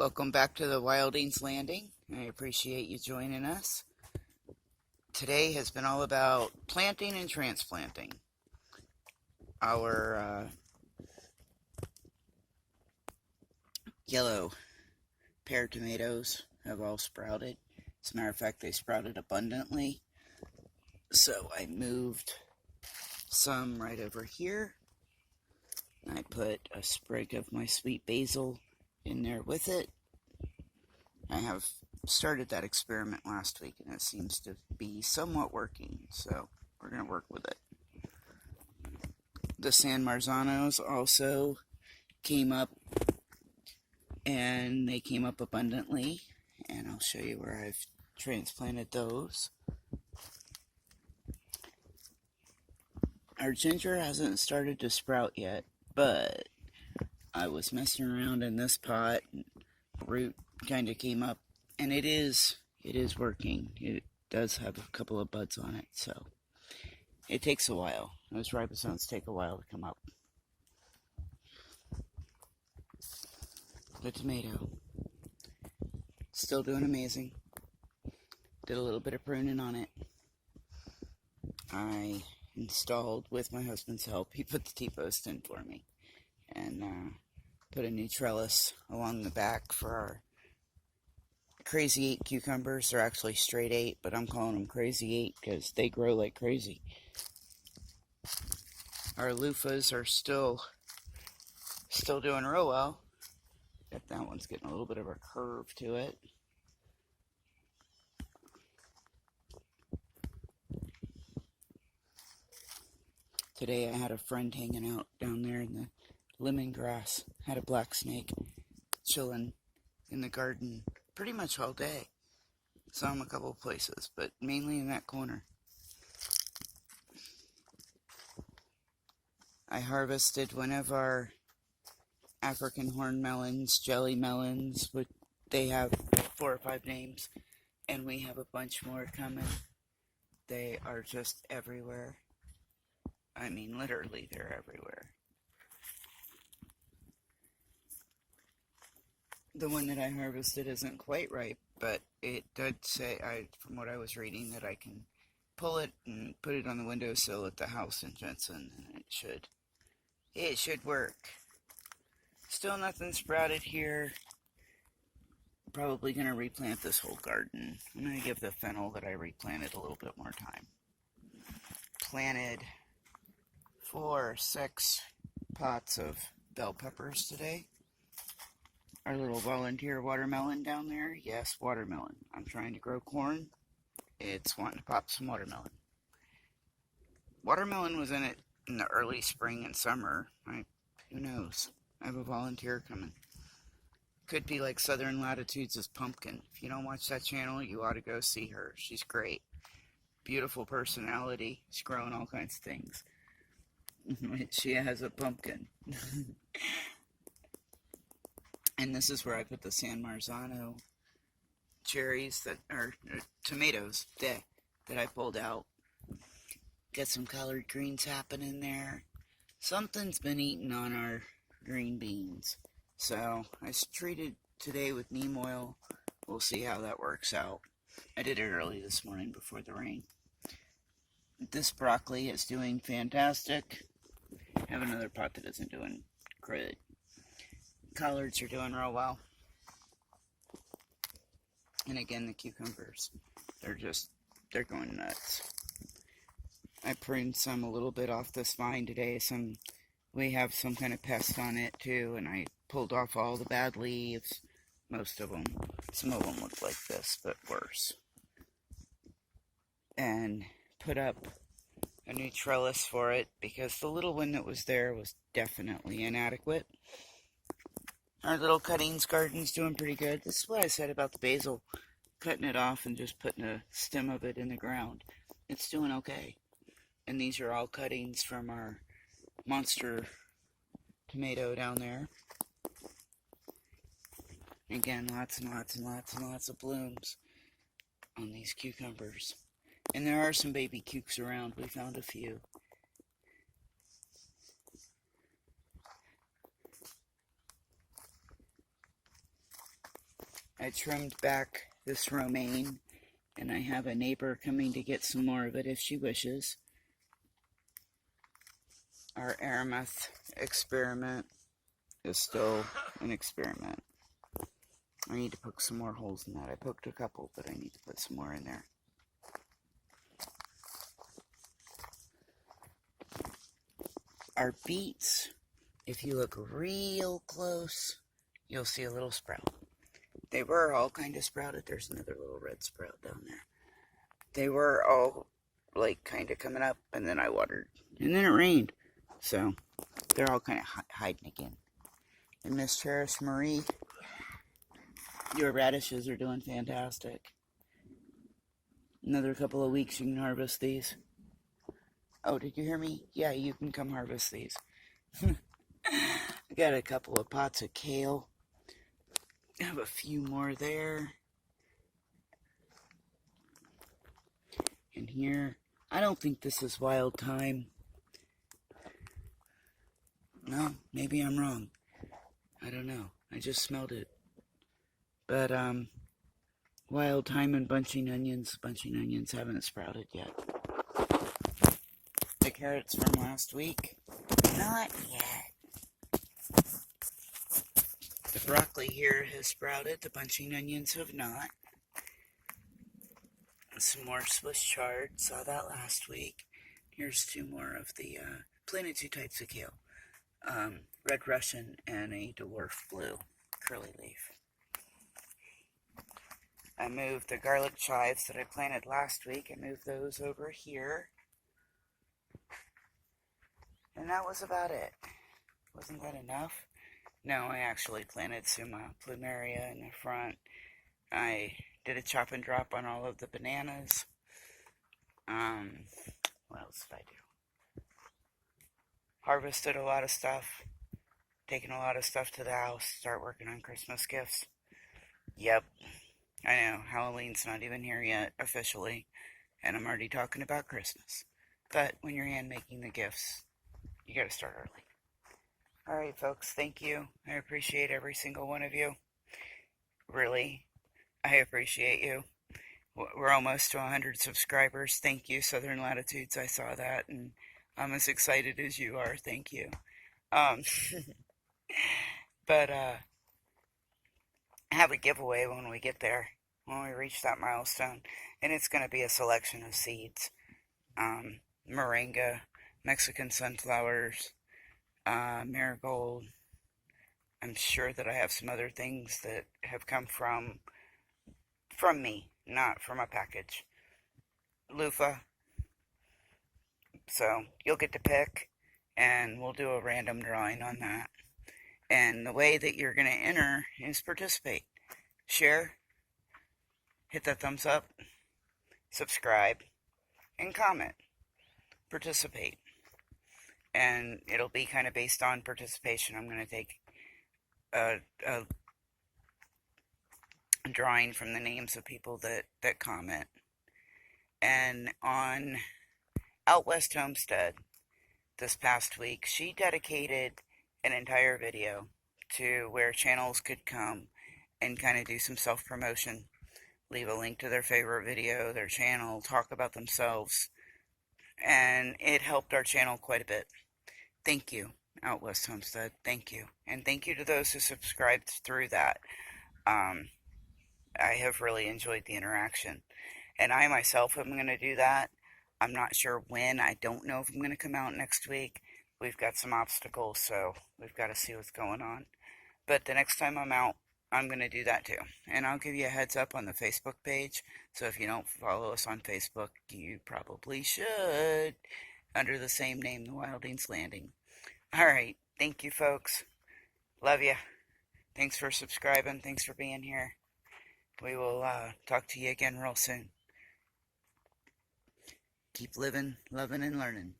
Welcome back to the Wildings Landing. I appreciate you joining us. Today has been all about planting and transplanting. Our yellow pear tomatoes have all sprouted. As a matter of fact, they sprouted abundantly. So I moved some right over here. I put a sprig of my sweet basil in there with it. I have started that experiment last week and it seems to be somewhat working, so we're going to work with it. The San Marzanos also came up, and they came up abundantly, and I'll show you where I've transplanted those. Our ginger hasn't started to sprout yet, but I was messing around in this pot, and root kind of came up, and it is working. It does have a couple of buds on it, so it takes a while. Those ribosomes take a while to come up. The tomato, still doing amazing. Did a little bit of pruning on it. I installed, with my husband's help, he put the T-post in for me, and put a new trellis along the back for our Crazy 8 cucumbers. They're actually straight 8, but I'm calling them Crazy 8 because they grow like crazy. Our loofahs are still doing real well. That one's getting a little bit of a curve to it. Today I had a friend hanging out down there in the lemongrass. Had a black snake chilling in the garden pretty much all day. Saw him a couple of places, but mainly in that corner. I harvested one of our African horn melons, jelly melons, which they have 4 or 5 names, and we have a bunch more coming. They are just everywhere. I mean, literally, they're everywhere. The one that I harvested isn't quite ripe, but it did say, from what I was reading, that I can pull it and put it on the windowsill at the house in Jensen, and it should work. Still nothing sprouted here. Probably going to replant this whole garden. I'm going to give the fennel that I replanted a little bit more time. Planted 4 or 6 pots of bell peppers today. Our little volunteer watermelon down there. Yes, watermelon. I'm trying to grow corn. It's wanting to pop some watermelon. Watermelon was in it in the early spring and summer. Who knows? I have a volunteer coming. Could be like Southern Latitudes' Pumpkin. If you don't watch that channel, you ought to go see her. She's great. Beautiful personality. She's growing all kinds of things. She has a pumpkin. And this is where I put the San Marzano cherries that are tomatoes that I pulled out. Got some collard greens happening there. Something's been eating on our green beans. So I treated today with neem oil. We'll see how that works out. I did it early this morning before the rain. This broccoli is doing fantastic. I have another pot that isn't doing great. Collards are doing real well. And again, the cucumbers, they're going nuts. I pruned some a little bit off this vine today. We have some kind of pest on it too, and I pulled off all the bad leaves, most of them. Some of them look like this, but worse. And put up a new trellis for it, because the little one that was there was definitely inadequate. Our little cuttings garden's doing pretty good. This is what I said about the basil. Cutting it off and just putting a stem of it in the ground. It's doing okay. And these are all cuttings from our monster tomato down there. Again, lots and lots and lots and lots of blooms on these cucumbers. And there are some baby cukes around. We found a few. I trimmed back this romaine, and I have a neighbor coming to get some more of it if she wishes. Our Aramuth experiment is still an experiment. I need to poke some more holes in that. I poked a couple, but I need to put some more in there. Our beets, if you look real close, you'll see a little sprout. They were all kind of sprouted. There's another little red sprout down there. They were all like kind of coming up, and then I watered, and then it rained. So they're all kind of hiding again. And Miss Cherish Marie, your radishes are doing fantastic. Another couple of weeks you can harvest these. Oh, did you hear me? Yeah, you can come harvest these. I got a couple of pots of kale. I have a few more there. And here, I don't think this is wild thyme. No, maybe I'm wrong. I don't know. I just smelled it. But, wild thyme and bunching onions. Bunching onions haven't sprouted yet. The carrots from last week, not yet. The broccoli here has sprouted. The bunching onions have not. Some more Swiss chard. Saw that last week. Here's two more of the, planted two types of kale. Red Russian and a dwarf blue curly leaf. I moved the garlic chives that I planted last week. I moved those over here. And that was about it. Wasn't that enough? No, I actually planted some plumeria in the front. I did a chop and drop on all of the bananas. What else did I do? Harvested a lot of stuff. Taken a lot of stuff to the house. Start working on Christmas gifts. Yep. I know, Halloween's not even here yet, officially. And I'm already talking about Christmas. But when you're hand making the gifts, you gotta start early. Alright, folks, thank you. I appreciate every single one of you. Really, I appreciate you. We're almost to 100 subscribers. Thank you, Southern Latitudes. I saw that, and I'm as excited as you are. Thank you. But, have a giveaway when we get there, when we reach that milestone. And it's going to be a selection of seeds. Moringa, Mexican sunflowers, marigold. I'm sure that I have some other things that have come from me, not from a package. Loofah. So you'll get to pick, and we'll do a random drawing on that. And the way that you're going to enter is participate. Share, hit that thumbs up, subscribe, and comment. Participate. And it'll be kind of based on participation. I'm going to take a drawing from the names of people that comment. And on Out West Homestead this past week, she dedicated an entire video to where channels could come and kind of do some self-promotion. Leave a link to their favorite video, their channel, talk about themselves. And it helped our channel quite a bit. Thank you, Out West Homestead. Thank you. And thank you to those who subscribed through that. I have really enjoyed the interaction. And I myself am going to do that. I'm not sure when. I don't know if I'm going to come out next week. We've got some obstacles, so we've got to see what's going on. But the next time I'm out, I'm going to do that too. And I'll give you a heads up on the Facebook page. So if you don't follow us on Facebook, you probably should. Under the same name, The Wildings Landing. Alright, thank you folks. Love you. Thanks for subscribing. Thanks for being here. We will talk to you again real soon. Keep living, loving, and learning.